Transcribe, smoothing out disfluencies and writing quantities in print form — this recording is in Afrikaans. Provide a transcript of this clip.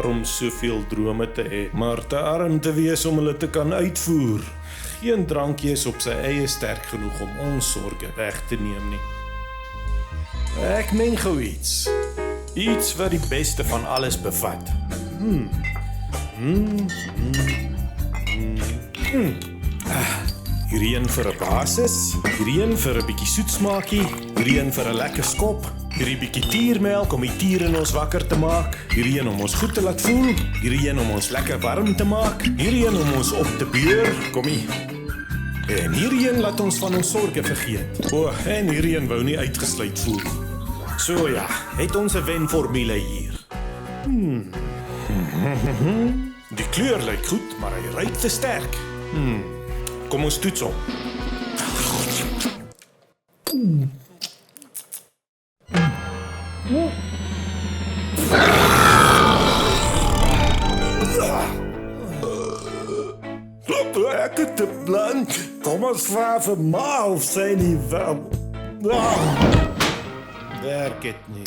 waar om soveel drome te hê, maar te arm te wees om hulle te kan uitvoer. Geen drankie is op sy eie sterk genoeg om ons sorge weg te neem nie. Ek meng gou iets. Iets wat die beste van alles bevat. Hierdie een vir 'n basis, hierdie een vir 'n bietjie soetsmaakie, hierdie een vir 'n lekker skop, hierdie bietjie tiermelk om die tiere in ons wakker te maak, hierdie een om ons goed te laat voel, hierdie een om ons lekker warm te maak, hierdie een om ons op te beur, kommie. En hierdie een laat ons van ons sorge vergeet. En hierdie een wou nie uitgesluit voel. So ja, het ons 'n wenformule hier. Die kleur lyk goed, maar hy ruik te sterk. Kom ons toets hom. Ek het te blank. Kom ons vra vir ma of sy nie wel. Werk het nie.